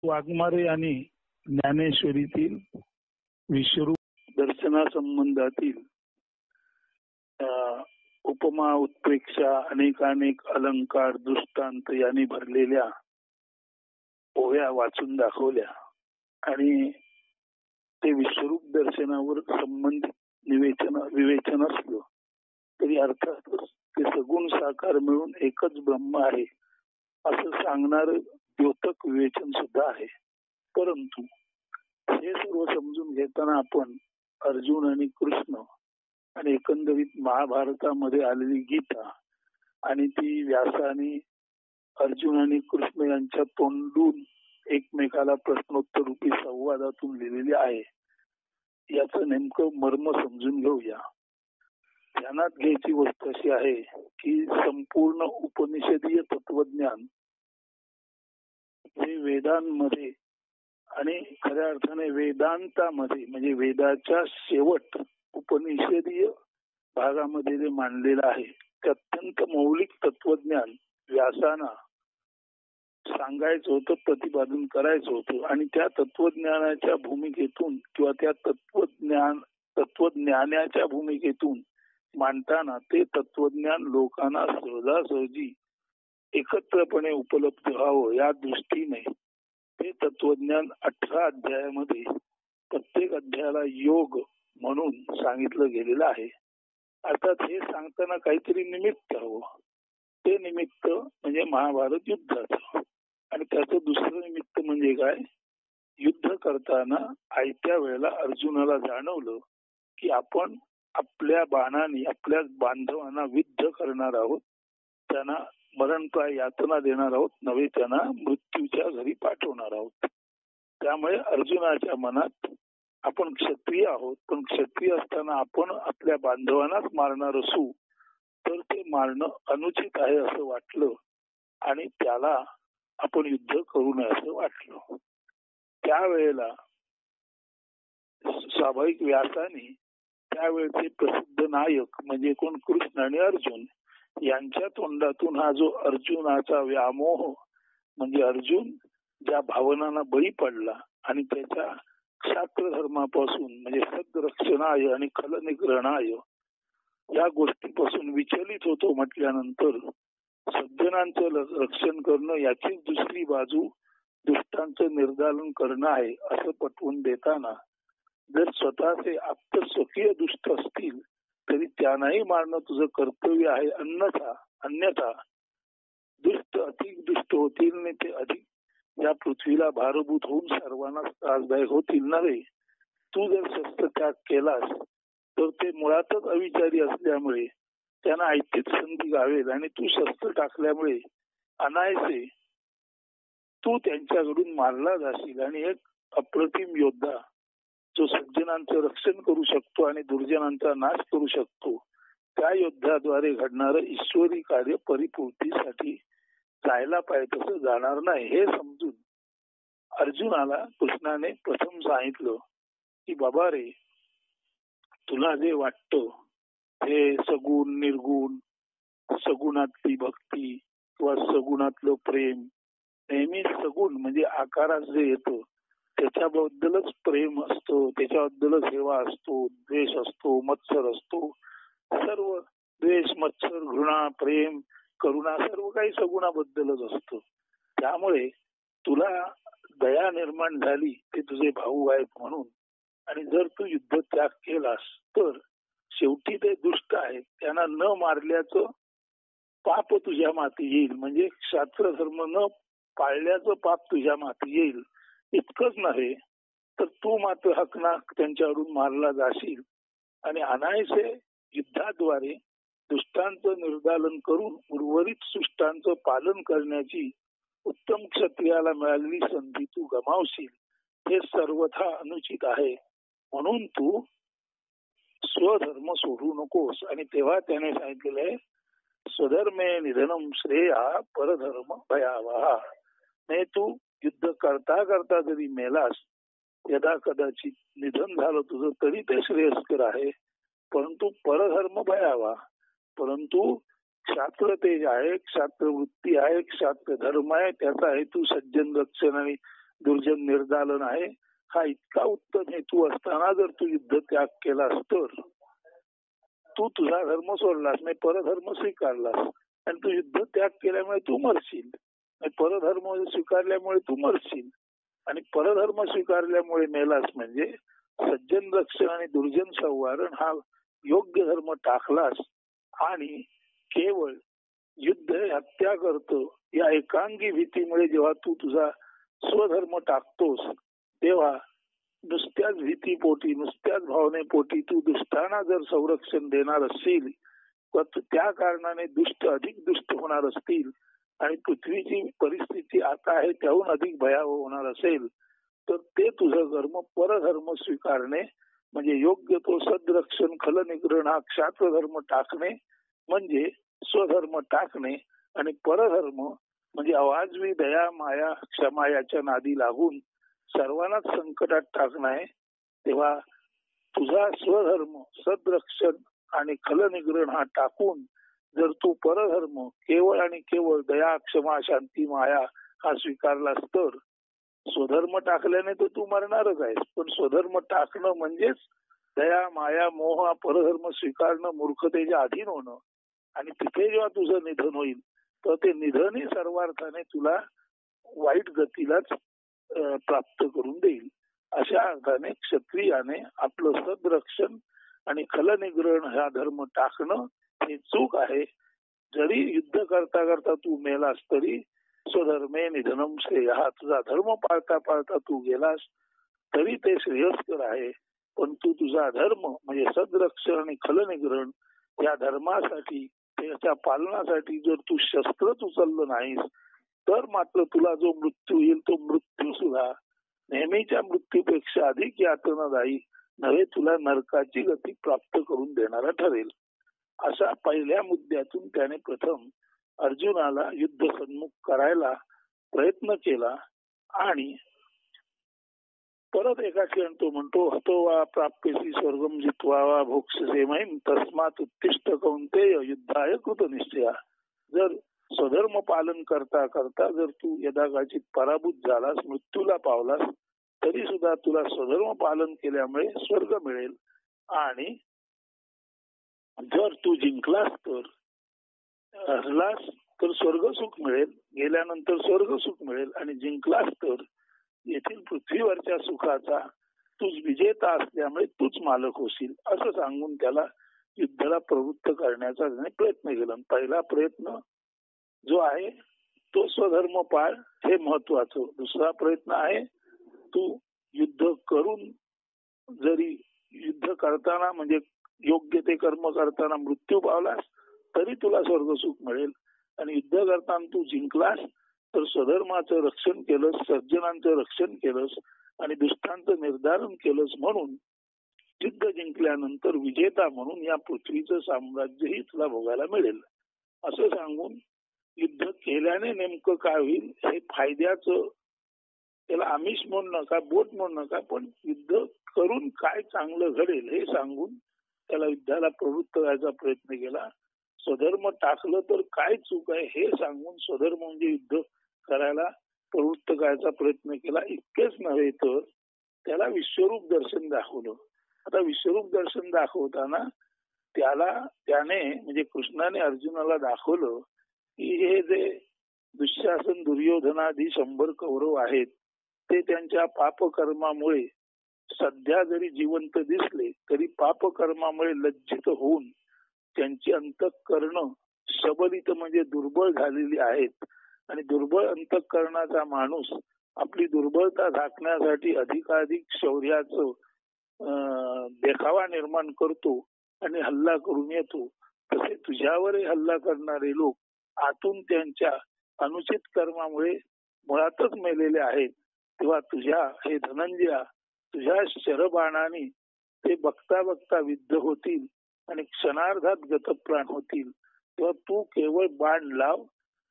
वाघमारे यांनी ज्ञानेश्वरीतील विश्वरूप दर्शनासंबंधातील उपमा उत्प्रेक्षा अनेकानेक अलंकार दृष्टांत यांनी भरलेल्या ओव्या वाचून दाखवल्या आणि ते विश्वरूप दर्शनावर संबंधित विवेचन असलं तरी अर्थातच ते सगुण साकार मिळून एकच ब्रह्म आहे असं सांगणार द्योतक विवेचन सुद्धा आहे. परंतु हे सर्व समजून घेताना आपण अर्जुन आणि कृष्ण आणि एकंदरीत महाभारतामध्ये आलेली गीता आणि ती व्यासाने अर्जुन आणि कृष्ण यांच्या तोंडून एकमेकाला प्रश्नोत्तर रूपी संवादातून लिहिलेली आहे याचं नेमकं मर्म समजून घेऊया. ध्यानात घ्यायची गोष्ट अशी आहे की संपूर्ण उपनिषदीय तत्वज्ञान हे वेदांमध्ये आणि खऱ्या अर्थाने वेदांतामध्ये म्हणजे वेदाच्या शेवट उपनिषदीय भागामध्ये जे मांडलेलं आहे ते अत्यंत मौलिक तत्वज्ञान व्यासाना सांगायचं होतं, प्रतिपादन करायचं होतं आणि त्या तत्वज्ञानाच्या भूमिकेतून किंवा त्या तत्वज्ञानाच्या भूमिकेतून मांडताना ते तत्वज्ञान लोकांना सहजासहजी एकत्रपणे उपलब्ध व्हावं या दृष्टीने ते तत्वज्ञान 18 अध्यायामध्ये प्रत्येक अध्यायाला योग म्हणून सांगितलं गेलेलं आहे. अर्थात हे सांगताना काहीतरी निमित्त हवं. ते निमित्त म्हणजे महाभारत युद्धाचं आणि त्याचं दुसरं निमित्त म्हणजे काय, युद्ध करताना आयत्या वेळेला अर्जुनाला जाणवलं की आपण आपल्या बाणाने आपल्या बांधवांना विद्ध करणार आहोत, त्यांना मरणप्राय यातना देणार आहोत, नव्हे त्यांना मृत्यूच्या घरी पाठवणार आहोत. त्यामुळे अर्जुनाच्या मनात आपण क्षत्रिय आहोत, पण क्षत्रिय असताना आपण आपल्या बांधवांनाच मारणार असू तर ते मारणं अनुचित आहे असं वाटलं आणि त्याला आपण युद्ध करू नये असं वाटलं. त्यावेळेला स्वाभाविक व्यासाने त्यावेळेचे प्रसिद्ध नायक म्हणजे कोण, कृष्ण आणि अर्जुन यांच्या तोंडातून हा जो अर्जुनाचा व्यामोह म्हणजे अर्जुन ज्या भावनांना बळी पडला आणि त्याच्या क्षात्र धर्मापासून म्हणजे सद्रक्षणाय आणि खलनिग्रहणाय या गोष्टीपासून विचलित होतो म्हटल्यानंतर सज्जनांचं रक्षण करणं याचीच दुसरी बाजू दुष्टांचं निर्दालन करणं आहे असं पटवून देताना जर स्वतःचे आप्त स्वकीय दुष्ट असतील तरी त्यांनाही मारणं तुझं कर्तव्य आहे, अन्यथा दुष्ट अधिक दुष्ट होतील आणि ते अधिक या पृथ्वीला भारभूत होऊन सर्वांना त्रासदायक होतील नव्हे. तू जर शस्त्रत्याग केलास तर ते मुळातच अविचारी असल्यामुळे त्यांना ऐच्छिक संधी गावेल आणि तू शस्त्र टाकल्यामुळे अनायसे तू त्यांच्याकडून मारला जाशील आणि एक अप्रतिम योद्धा जो सज्जनांचं रक्षण करू शकतो आणि दुर्जनांचा नाश करू शकतो त्या योद्ध्याद्वारे घडणारं ईश्वरी कार्य परिपूर्तीसाठी जायला पाहिजे तसं जाणार नाही. हे समजून अर्जुनाला कृष्णाने प्रथम सांगितलं की बाबा रे, तुला जे वाटतं हे सगुण निर्गुण, सगुणातली भक्ती किंवा सगुणातलं प्रेम, नेहमी सगुण म्हणजे आकारात जे येतं त्याच्याबद्दलच प्रेम असतो, त्याच्याबद्दलच हेवा असतो, द्वेष असतो, मत्सर असतो, सर्व द्वेष मत्सर घृणा प्रेम करुणा सर्व काही सगुणाबद्दलच असतं. त्यामुळे तुला दया निर्माण झाली ते तुझे भाऊ आहेत म्हणून आणि जर तू युद्ध त्याग केलास तर शेवटी ते दुष्ट आहेत त्यांना न मारल्याचं पाप तुझ्या माती येईल म्हणजे शास्त्र धर्म न पाळल्याचं पाप तुझ्या माती येईल. इतकंच नव्हे तर तू मात्र हकनाक त्यांच्यावरून मारला जाशील आणि अनायसे युद्धाद्वारे दुष्टांचं निर्दालन करून उर्वरित सुष्टांचं पालन करण्याची उत्तम क्षत्रियाला मिळालेली संधी तू गमावशील. हे सर्वथा अनुचित आहे म्हणून तू स्वधर्म सोडू नकोस. आणि तेव्हा त्याने सांगितलेलं आहे स्वधर्मे निधनम श्रेया परधर्म भयावहा. नाही तू युद्ध करता करता जरी मेलास यदा कदाचित निधन झालं तुझं तरी ते श्रेयस्कर आहे, परंतु परधर्म भयावा. परंतु क्षात्र तेज आहे, क्षात्र वृत्ती आहे, क्षात्र धर्म आहे, त्याचा हेतू सज्जन रक्षण आणि दुर्जन निर्दालन आहे, हा इतका उत्तम हेतू असताना जर तू युद्ध त्याग केलास तर तू तुझा धर्म सोडलास नाही, परधर्म स्वीकारलास आणि तू युद्ध त्याग केल्यामुळे तू मरशील, परधर्म स्वीकारल्यामुळे तू मरशील आणि परधर्म स्वीकारल्यामुळे मेलास म्हणजे सज्जन रक्षण आणि दुर्जन संवारण हा योग्य धर्म टाकलास आणि केवळ युद्ध हत्या करतो या एकांगी भीतीमुळे जेव्हा तू तुझा स्वधर्म टाकतोस तेव्हा नुसत्याच भीतीपोटी नुसत्याच भावनेपोटी तू दुष्टांना जर संरक्षण देणार असशील तर त्या कारणाने दुष्ट अधिक दुष्ट होणार असतील आणि पृथ्वीची परिस्थिती आता आहे त्याहून अधिक भयावह होणार असेल तर ते तुझं कर्म परधर्म स्वीकारणे म्हणजे योग्य तो सदरक्षण खलनिग्रहण हा क्षात्रधर्म टाकणे म्हणजे स्वधर्म टाकणे आणि परधर्म म्हणजे अवाजवी दया माया क्षमा याच्या नादी लागून सर्वांनाच संकटात टाकणं आहे. तेव्हा तुझा स्वधर्म सदरक्षण आणि खलनिग्रहण हा टाकून जर तू परधर्म केवळ आणि केवळ दया क्षमा शांती माया हा स्वीकारलास तर स्वधर्म टाकल्याने तर तू मरणारच आहेस, पण स्वधर्म टाकणं म्हणजेच दया माया मोह हा परधर्म स्वीकारणं मूर्खतेच्या अधीन होणं आणि तिथे जेव्हा तुझं निधन होईल तर ते निधनही सर्वार्थाने तुला वाईट गतीलाच प्राप्त करून देईल. अशा अर्थाने क्षत्रियाने आपलं सदरक्षण आणि खलनिग्रहण हा धर्म टाकणं हे चूक आहे. जरी युद्ध करता करता तू मेलास तरी स्वधर्मे निधनम श्रेय हा तुझा धर्म पाळता पाळता तू गेलास तरी ते श्रेयस्कर आहे. पण तू तुझा धर्म म्हणजे सदरक्षण आणि खलनिग्रहण या धर्मासाठी त्याच्या पालनासाठी जर तू शस्त्रच उचललं नाहीस तर मात्र तुला जो मृत्यू येईल तो मृत्यू सुद्धा नेहमीच्या मृत्यूपेक्षा अधिक यातनादायी नव्हे तुला नरकाची गती प्राप्त करून देणारा ठरेल. अशा पहिल्या मुद्द्यातून त्याने प्रथम अर्जुनाला युद्ध सन्मुख करायला प्रयत्न केला आणि परत एका ठिकाणी तो म्हणतो हतो वा प्राप्यसी स्वर्गम जित्वा वा भोक्षसे महिम तस्मात उत्तिष्ठ कौंतेय युद्धाय कृतनिश्चया. जर स्वधर्म पालन करता करता जर तू यदाकदाचित पराभूत झालास मृत्यूला पावलास तरी सुद्धा तुला स्वधर्म पालन केल्यामुळे स्वर्ग मिळेल आणि जर तू जिंकलास तर हरलास तर स्वर्ग सुख मिळेल, गेल्यानंतर स्वर्ग सुख मिळेल आणि जिंकलास तर येथील पृथ्वीवरच्या सुखाचा तूच विजेता असल्यामुळे तूच मालक होशील असं सांगून त्याला युद्धाला प्रवृत्त करण्याचा त्याने प्रयत्न केला. पहिला प्रयत्न जो आहे तो स्वधर्म पाळ हे महत्वाचं. दुसरा प्रयत्न आहे तू युद्ध करून जरी युद्ध करताना म्हणजे योग्य ते कर्म करताना मृत्यू पावलास तरी तुला स्वर्ग सुख मिळेल आणि युद्ध करताना तू जिंकलास तर स्वधर्माचं रक्षण केलंस, सज्जनांचं रक्षण केलंस आणि दुष्टांचं निर्धारण केलंस म्हणून युद्ध जिंकल्यानंतर विजेता म्हणून या पृथ्वीचं साम्राज्यही तुला भोगायला मिळेल असं सांगून युद्ध केल्याने नेमकं काय होईल हे फायद्याचं त्याला आमिष म्हणू नका बोट म्हणू नका पण युद्ध करून काय चांगलं घडेल हे सांगून त्याला युद्धाला प्रवृत्त करायचा प्रयत्न केला. स्वधर्म टाकलं तर काय चूक आहे हे सांगून स्वधर्म म्हणजे युद्ध करायला प्रवृत्त करायचा प्रयत्न केला. इतकेच नव्हे तर त्याला विश्वरूप दर्शन दाखवलं. आता विश्वरूप दर्शन दाखवताना त्याने म्हणजे कृष्णाने अर्जुनाला दाखवलं की हे जे दुःशासन दुर्योधनादी 100 कौरव आहेत ते त्यांच्या पापकर्मामुळे सध्या जरी जिवंत दिसले तरी पापकर्मामुळे लज्जित होऊन त्यांची अंतःकरण सबलित म्हणजे दुर्बळ झालेली आहेत आणि दुर्बळ अंतःकरणाचा माणूस आपली दुर्बलता झाकण्यासाठी अधिकाधिक शौर्याचं देखावा निर्माण करतो आणि हल्ला करून येतो. तसे तुझ्यावरही हल्ला करणारे लोक आतून त्यांच्या अनुचित कर्मामुळे मुळातच मेलेले आहेत. तेव्हा तुझ्या हे धनंजया तुझ्या शरबाणाने ते बघता बघता विद्ध होतील आणि क्षणार्धात गतप्राण होतील. तेव्हा तू केवळ बाण लाव,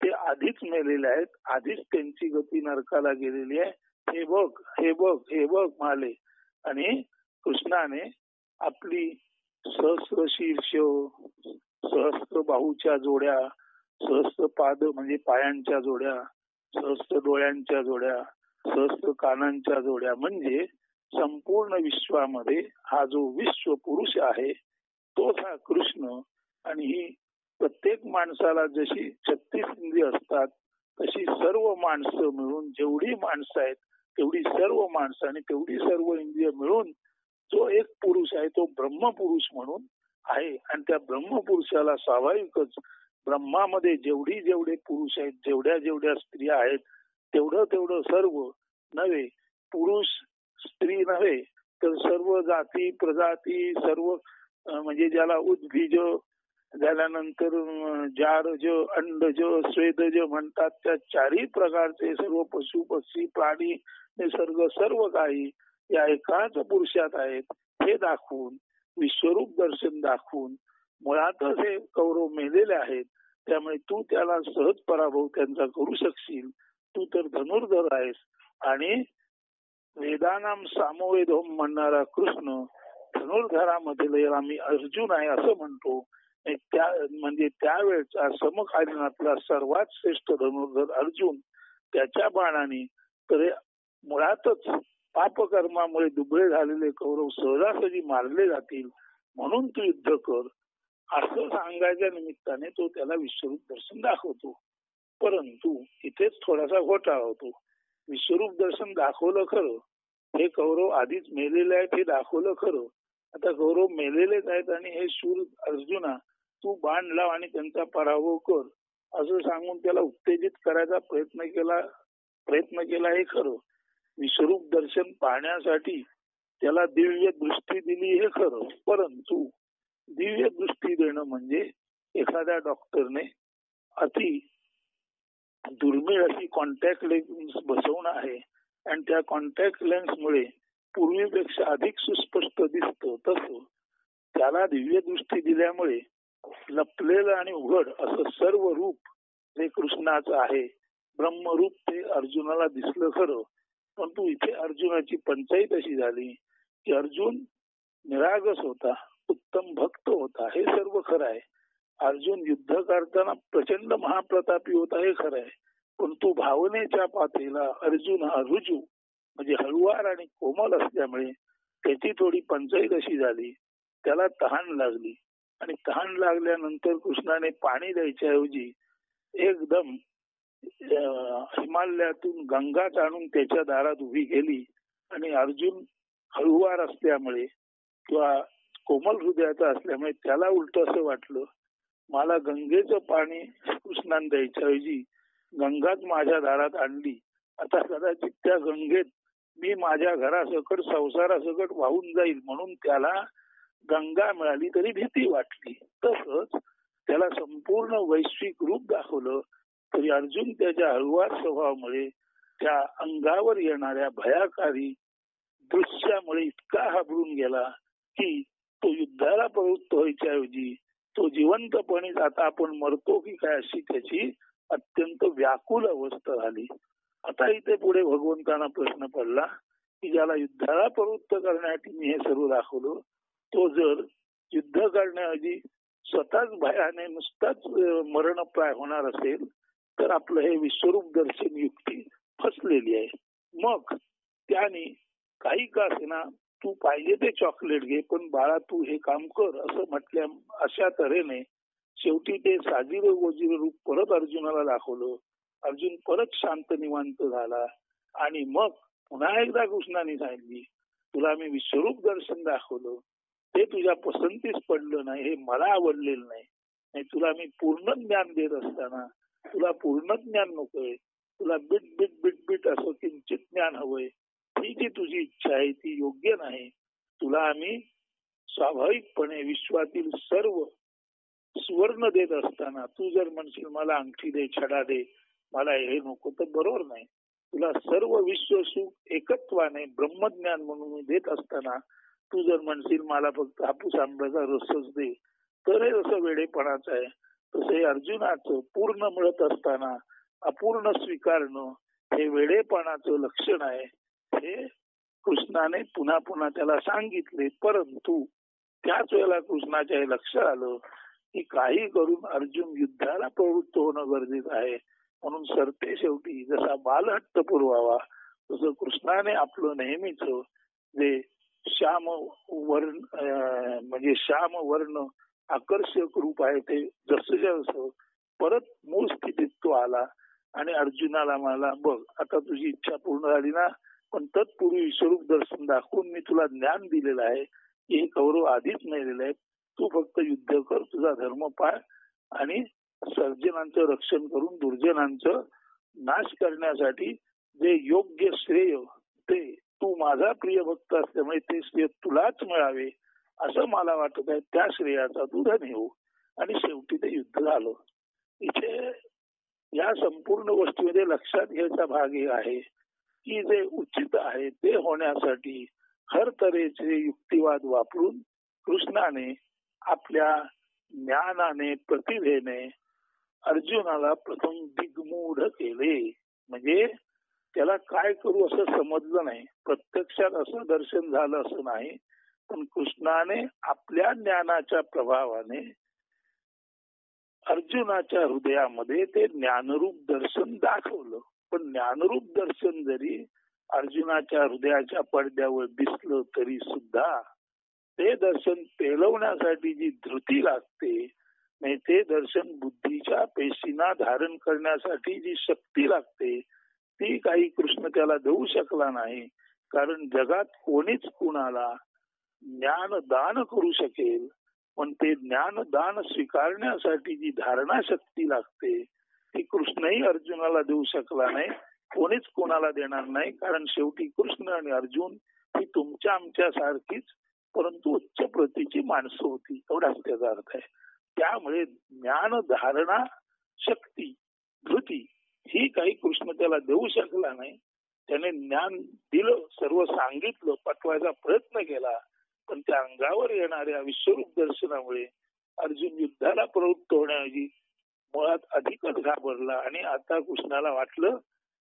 ते आधीच मेलेले आहेत, आधीच त्यांची गती नरकाला गेलेली आहे, हे बघ हे बघ हे बघ माले. आणि कृष्णाने आपली सहस्र शीर्ष, सहस्र बाहूच्या जोड्या, सहस्र पाद म्हणजे पायांच्या जोड्या, सहस्र डोळ्यांच्या जोड्या, सहस्त्र कानांच्या जोड्या म्हणजे संपूर्ण विश्वामध्ये हा जो विश्व पुरुष आहे तोच हा कृष्ण. आणि ही प्रत्येक माणसाला जशी 36 इंद्रिय असतात तशी सर्व माणसं मिळून जेवढी माणसं आहेत तेवढी सर्व माणसं आणि तेवढी सर्व इंद्रिय मिळून जो एक पुरुष आहे तो ब्रह्मपुरुष म्हणून आहे. आणि त्या ब्रह्मपुरुषाला स्वाभाविकच ब्रह्मामध्ये जेवढे पुरुष आहेत जेवढ्या स्त्रिया आहेत तेवढं सर्व नव्हे, पुरुष स्त्री नव्हे तर सर्व जाती प्रजाती सर्व म्हणजे ज्याला उद्भिज झाल्यानंतर जारज अंडज स्वेदज म्हणतात त्या चारही प्रकारचे सर्व पशु पक्षी प्राणी निसर्ग सर्व काही या एकाच पुरुषात आहेत हे दाखवून विश्वरूप दर्शन दाखवून मुळातच हे कौरव मेलेले आहेत. त्यामुळे तू त्याला सहज पराभव त्यांचा करू शकशील. तू तर धनुर्धर आहेस आणि वेदानाम सामवेदोम म्हणणारा कृष्ण धनुर्धरामधील आम्ही अर्जुन आहे असं म्हणतो. त्या म्हणजे त्यावेळचा समकालीनातला सर्वात श्रेष्ठ धनुर्धर अर्जुन त्याच्या बाणाने तर मुळातच पापकर्मामुळे दुबळे झालेले कौरव सहजासहजी मारले जातील म्हणून तू युद्ध कर असं सांगायच्या निमित्ताने तो त्याला विश्वरूप दर्शन दाखवतो. परंतु इथेच थोडासा घोटाळा होतो. विश्वरूप दर्शन दाखवलं खरं, हे कौरव आधीच मेलेले आहेत हे दाखवलं खरं. आता कौरव मेलेलेच आहेत आणि हे शूर अर्जुना तू बाण लाव आणि त्यांचा पराभव कर असं सांगून त्याला उत्तेजित करायचा प्रयत्न केला हे खरं. विश्वरूप दर्शन पाहण्यासाठी त्याला दिव्य दृष्टी दिली हे खरं. परंतु दिव्य दृष्टी देणं म्हणजे एखाद्या डॉक्टरने अति दुर्मिळ अशी कॉन्टॅक्ट लेन्स बसवणं आहे आणि त्या कॉन्टॅक्ट लेन्स मुळे पूर्वीपेक्षा अधिक सुस्पष्ट दिसतं. तसं त्याला दिव्य दृष्टी दिल्यामुळे लपलेलं आणि उघड असं सर्व रूप जे कृष्णाचं आहे ब्रह्मरूप ते अर्जुनाला दिसलं खरं. परंतु इथे अर्जुनाची पंचायत अशी झाली की अर्जुन निरागस होता, उत्तम भक्त होता हे सर्व खरं आहे. अर्जुन युद्ध करताना प्रचंड महाप्रतापी होता हे खरं आहे. परंतु भावनेच्या पातळीला अर्जुन हा रुजू म्हणजे हळुवार आणि कोमल असल्यामुळे त्याची थोडी पंचायत अशी झाली. त्याला तहान लागली आणि तहान लागल्यानंतर कृष्णाने पाणी द्यायच्या ऐवजी एकदम हिमालयातून गंगाच आणून त्याच्या दारात उभी केली. आणि अर्जुन हळुवार असल्यामुळे किंवा कोमल हृदयाचा असल्यामुळे त्याला उलट असं वाटलं मला गंगेचं पाणी कृष्णाने द्यायच्या ऐवजी गंगाच माझ्या दारात आणली. आता कदाचित त्या गंगेत मी माझ्या घरासकट संसारासकट वाहून जाईल म्हणून त्याला गंगा मिळाली तरी भीती वाटली. तसंच त्याला संपूर्ण वैश्विक रूप दाखवलं तरी अर्जुन त्याच्या हळुवार स्वभावामुळे त्या अंगावर येणाऱ्या भयाकारी दृश्यामुळे इतका घाबरून गेला की तो युद्धाला प्रवृत्त व्हायच्या ऐवजी तो जिवंतपणे आता आपण मरतो की काय अशी त्याची अत्यंत व्याकुल अवस्था झाली. आता इथे पुढे भगवंतांना प्रश्न पडला की ज्याला युद्धाला प्रवृत्त करण्यासाठी मी हे सर्व दाखवलं तो जर युद्ध करण्याऐवजी स्वतःच भयाने नुसताच मरणप्राय होणार असेल तर आपलं हे विश्वरूप दर्शन युक्ती फसलेली आहे. मग त्याने काही का असेना तू पाहिजे ते चॉकलेट घे पण बाळा तू हे काम कर असं म्हटल्या अशा तऱ्हेने शेवटी ते साजीर गोजीर रूप परत अर्जुनाला दाखवलं. अर्जुन परत शांत निवांत झाला आणि मग पुन्हा एकदा कृष्णाने सांगितली तुला मी विश्वरूप दर्शन दाखवलं ते तुझ्या पसंतीस पडलं नाही हे मला आवडलेलं नाही. तुला मी पूर्ण ज्ञान देत असताना तुला पूर्ण ज्ञान नकोय, तुला बिट बिट बिट बिट असं किंचित ज्ञान हवंय. ही जी तुझी इच्छा आहे ती योग्य नाही. तुला आम्ही स्वाभाविकपणे विश्वातील सर्व सुवर्ण देत असताना तू जर म्हणशील मला अंगठी दे छडा दे मला हे नको तर बरोबर नाही. तुला सर्व विश्व सुख एकत्वाने ब्रह्मज्ञान म्हणून देत असताना तू जर म्हणशील मला फक्त हापूस आंब्याचा रसच दे तर हे असं वेडेपणाचं आहे. तसे अर्जुनाचं पूर्ण मिळत असताना अपूर्ण स्वीकारणं हे वेडेपणाचं लक्षण आहे हे कृष्णाने पुन्हा पुन्हा त्याला सांगितले. परंतु त्याच वेळेला कृष्णाच्या हे लक्षात आलं की काही करून अर्जुन युद्धाला प्रवृत्त होणं गरजेचं आहे. म्हणून सरते शेवटी जसा बालहट्ट पुरवावा तसं कृष्णाने आपलं नेहमीच जे श्याम वर्ण म्हणजे श्याम वर्ण आकर्षक रूप आहे ते जसं परत मूळ स्थितीत तो आला आणि अर्जुनाला मला बघ आता तुझी इच्छा पूर्ण झाली ना, पण तत्पूर्वी विश्वरूप दर्शन दाखवून मी तुला ज्ञान दिलेलं आहे. हे कौरव आधीच नेलेलं आहे. तू फक्त युद्ध कर, तुझा धर्म पाळ आणि सर्जनांचं रक्षण करून दुर्जनांचं नाश करण्यासाठी जे योग्य श्रेय ते तू माझा प्रिय भक्त असल्यामुळे ते श्रेय तुलाच मिळावे असं मला वाटत आहे. त्या श्रेयाचा तू धनी हो. आणि शेवटी ते युद्ध झालं. इथे या संपूर्ण गोष्टीमध्ये लक्षात घ्यायचा भाग हे आहे की जे उचित आहे ते होण्यासाठी हर तऱ्हेचे युक्तिवाद वापरून कृष्णाने आपल्या ज्ञानाने प्रतिभेने अर्जुनाला प्रथम दिग्मूढ केले. म्हणजे त्याला काय करू असं समजलं नाही. प्रत्यक्षात असं दर्शन झालं असं नाही, पण कृष्णाने आपल्या ज्ञानाच्या प्रभावाने अर्जुनाच्या हृदयामध्ये ते ज्ञानरूप दर्शन दाखवलं. पण ज्ञानरूप दर्शन जरी अर्जुनाच्या हृदयाच्या पडद्यावर दिसलं तरी सुद्धा ते दर्शन पेलवण्यासाठी जी धृती लागते, ते दर्शन बुद्धीच्या पेशींना धारण करण्यासाठी जी शक्ती लागते ती काही कृष्ण त्याला देऊ शकला नाही. कारण जगात कोणीच कुणाला ज्ञानदान करू शकेल, पण ते ज्ञानदान स्वीकारण्यासाठी जी धारणा शक्ती लागते ती कृष्णही अर्जुनाला देऊ शकला नाही, कोणीच कोणाला देणार नाही. कारण शेवटी कृष्ण आणि अर्जुन ही तुमच्या आमच्या सारखीच परंतु उच्च प्रतीची माणसं होती, एवढाच त्याचा अर्थ आहे. त्यामुळे ज्ञान धारणा शक्ती धृती ही काही कृष्ण त्याला देऊ शकला नाही. त्याने ज्ञान दिलं, सर्व सांगितलं, पटवायचा प्रयत्न केला, पण त्या अंगावर येणाऱ्या विश्वरूप दर्शनामुळे अर्जुन युद्धाला प्रवृत्त होण्याऐवजी मुळात अधिकच घाबरला. आणि आता कृष्णाला वाटलं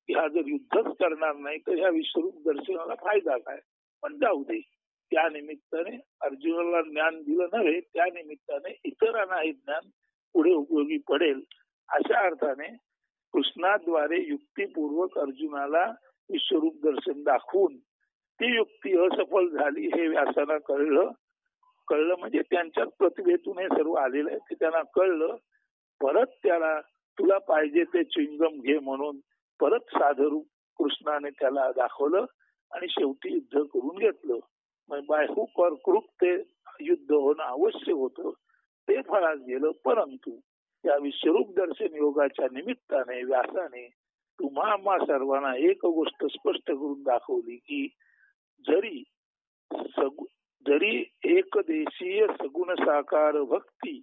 की हा जर युद्धच करणार नाही तर ह्या विश्वरूप दर्शनाला फायदा काय. पण जाऊ दे, त्या निमित्ताने अर्जुनाला ज्ञान दिलं नव्हे, त्या निमित्ताने इतरांना हे ज्ञान पुढे उपयोगी पडेल. अशा अर्थाने कृष्णाद्वारे युक्तिपूर्वक अर्जुनाला विश्वरूप दर्शन दाखवून ती युक्ती असफल झाली हे व्यासाला कळलं म्हणजे त्यांच्याच प्रतिभेतून हे सर्व आलेलं आहे ते त्यांना कळलं. परत त्याला तुला पाहिजे ते च्युइंगम घे म्हणून परत साधरूप कृष्णाने त्याला दाखवलं आणि शेवटी युद्ध करून घेतलं. बाय हुक और क्रूक ते युद्ध होणं आवश्यक होतं, ते फळास गेलं. परंतु या विश्वरूप दर्शन योगाच्या निमित्ताने व्यासाने तुम्हा आम्हा सर्वांना एक गोष्ट स्पष्ट करून दाखवली की जरी एकदेशीय सगुण साकार भक्ती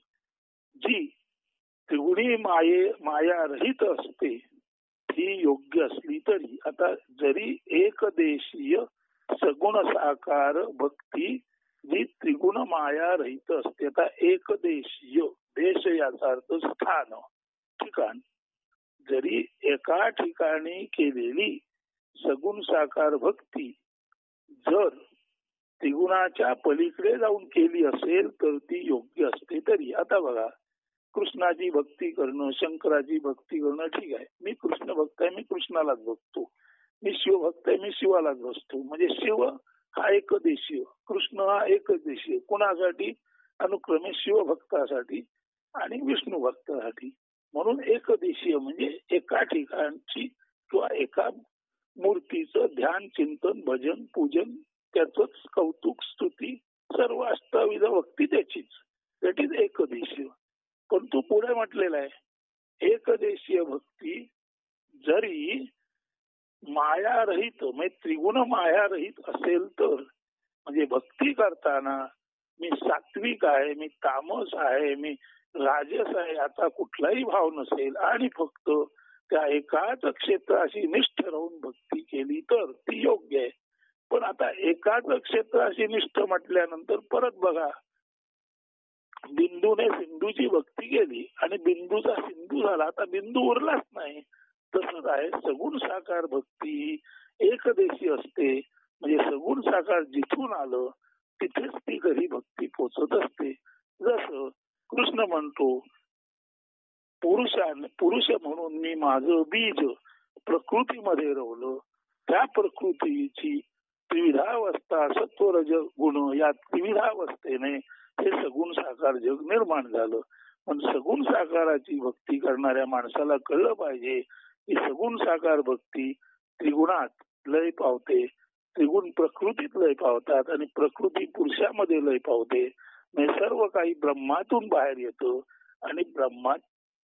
जी त्रिगुणी माया रहित असते ही योग्य असली तरी, आता जरी एकदेशीय सगुण साकार भक्ती जी त्रिगुण माया रहित असते, आता एकदेशीय देश याचा अर्थ स्थान ठिकाण, जरी एका ठिकाणी केलेली सगुण साकार भक्ती जर त्रिगुणाच्या पलीकडे जाऊन केली असेल तर ती योग्य असते तरी. आता बघा, कृष्णाची भक्ती करणं, शंकराची भक्ती करणं ठीक आहे, मी कृष्ण भक्त आहे, मी कृष्णालाच बघतो. मी शिवभक्त आहे, मी शिवालाच बसतो. म्हणजे शिव हा एकदेशीय, कृष्ण हा एकदेशीय. कुणासाठी? अनुक्रमे शिवभक्तासाठी आणि विष्णू भक्तासाठी. म्हणून एकदेशीय म्हणजे एका ठिकाणची किंवा एका मूर्तीचं ध्यान, चिंतन, भजन, पूजन, त्याच कौतुक, स्तुती, सर्व अष्टविध भक्ती त्याचीच, दॅट इज एकदेशीय. पण तू पुढे म्हटलेला आहे एकदेशीय भक्ती जरी मायारहित म्हणजे त्रिगुण मायारहित असेल तर, म्हणजे भक्ती करताना मी सात्विक आहे, मी तामस आहे, मी राजस आहे, आता कुठलाही भाव नसेल आणि फक्त त्या एकाच क्षेत्राशी निष्ठ राहून भक्ती केली तर ती योग्य आहे. पण आता एकाच क्षेत्राशी निष्ठ म्हटल्यानंतर परत बघा, बिंदूने सिंधूची भक्ती केली आणि बिंदूचा सिंधू झाला, आता बिंदू उरलाच नाही. तसंच आहे सगुण साकार भक्ती एकदेशी असते. म्हणजे सगुण साकार जिथून आलं तिथेच ती खरी भक्ती पोचत असते. जसं कृष्ण म्हणतो, पुरुष म्हणून मी माझं बीज प्रकृतीमध्ये रोवलं त्या प्रकृतीची त्रिविधावस्था सत्व रज गुण या त्रिविधावस्थेने हे सगुण साकार जग निर्माण झालं. पण सगुण साकाराची भक्ती करणाऱ्या माणसाला कळलं पाहिजे की सगुण साकार भक्ती त्रिगुणात लय पावते, त्रिगुण प्रकृतीत लय पावतात आणि प्रकृती पुरुषामध्ये लय पावते. म्हणजे सर्व काही ब्रह्मातून बाहेर येतं आणि ब्रह्मात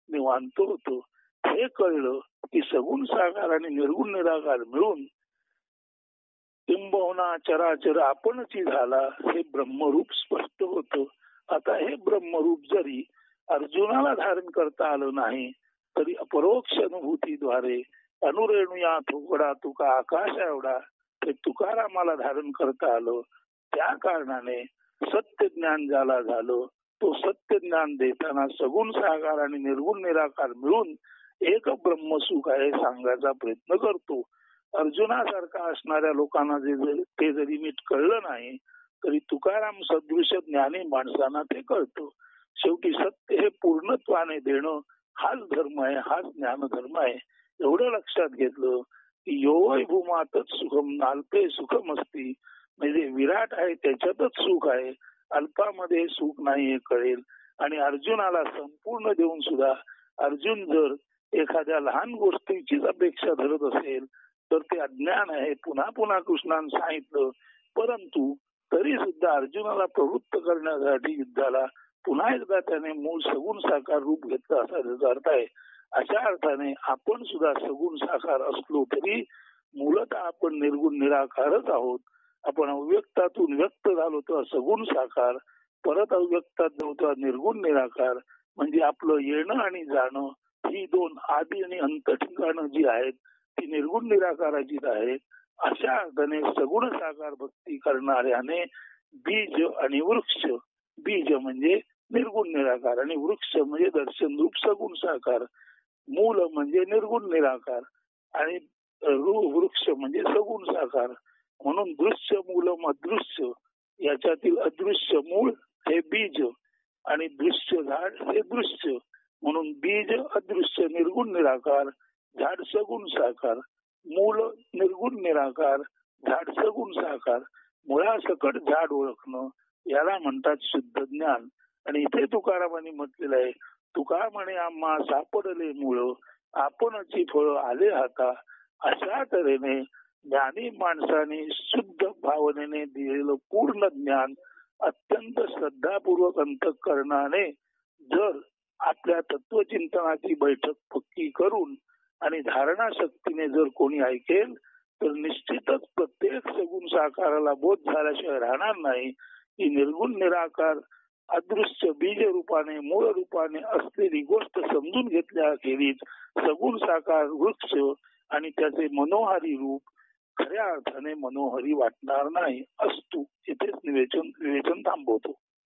निवांत होतो. हे कळलं की सगुण साकार आणि निर्गुण निराकार मिळून किंबहुना चराचर आपणची झाला हे ब्रह्मरूप स्पष्ट होतं. आता हे ब्रह्मरूप जरी अर्जुनाला धारण करता आलं नाही तरी अपरोक्ष अनुभूतीद्वारे अनुरेणुया थोकडा तुका आकाश एवढा ते तुकारामाला धारण करता आलं. त्या कारणाने सत्य ज्ञान ज्याला झालं तो सत्य ज्ञान देताना सगुण साकार आणि निर्गुण निराकार मिळून एक ब्रह्मसुख आहे सांगायचा प्रयत्न करतो. अर्जुनासारखा असणाऱ्या लोकांना ते जरी नीट कळलं नाही तरी तुकाराम सदृश ज्ञानी माणसांना ते कळतं. शेवटी सत्य हे पूर्णत्वाने देणं हाच धर्म आहे, हाच ज्ञान धर्म आहे. एवढं लक्षात घेतलं की योवय भूमातच सुखम नाल्पे सुखम असती, म्हणजे विराट आहे त्याच्यातच सुख आहे, अल्पामध्ये सुख नाही हे कळेल. आणि अर्जुनाला संपूर्ण देऊन सुद्धा अर्जुन जर एखाद्या लहान गोष्टीचीच अपेक्षा धरत असेल तर ते अज्ञान आहे. पुन्हा पुन्हा कृष्णाने सांगितलं, परंतु तरी सुद्धा अर्जुनाला प्रवृत्त करण्यासाठी युद्धाला पुन्हा एकदा त्याने मूळ सगुण साकार रूप घेतलं असा त्याचा अर्थ आहे. अशा अर्थाने आपण सुद्धा सगुण साकार असलो तरी मूलतः आपण निर्गुण निराकारच आहोत. आपण अव्यक्तातून व्यक्त झालो तर सगुण साकार, परत अव्यक्तात जाऊ तर निर्गुण निराकार. म्हणजे आपलं येणं आणि जाणं ही दोन आदी आणि अंत ठिकाणं जी आहेत ती निर्गुण निराकाराचीच आहेत. अशा अर्थाने सगुण साकार भक्ती करणाऱ्याने बीज आणि वृक्ष, बीज म्हणजे निर्गुण निराकार आणि वृक्ष म्हणजे दर्शन रूप सगुण साकार, मूल म्हणजे निर्गुण निराकार आणि वृक्ष म्हणजे सगुण साकार. म्हणून दृश्य मूलम अदृश्य याच्यातील अदृश्य मूळ हे बीज आणि दृश्य झाड हे दृश्य. म्हणून बीज अदृश्य निर्गुण निराकार, झाड सगुण साकार. मूल निर्गुण निराकार, झाड सगुण साकार. मुळासकट झाड ओळखणं याला म्हणतात शुद्ध ज्ञान. आणि इथे तुकारामांनी म्हटलेलं आहे, तुका म्हणे आम्हा सापडले मूळ आपणची फळ आले हाता. अशा तऱ्हेने ज्ञानी माणसाने शुद्ध भावनेने दिलेलं पूर्ण ज्ञान अत्यंत श्रद्धापूर्वक अंतःकरणाने जर आपल्या तत्वचिंतनाची बैठक पक्की करून आणि धारणा शक्तीने जर कोणी ऐकेल तर निश्चितच प्रत्येक सगुण साकाराला बोध झाल्याशिवाय राहणार नाही. की निर्गुण निराकार अदृश्य बीज रूपाने मूळ रूपाने असलेली गोष्ट समजून घेतल्याखेरीज सगुण साकार वृक्ष आणि त्याचे मनोहारी रूप खऱ्या अर्थाने मनोहरी वाटणार नाही. अस्तु इथेच विवेचन थांबवतो.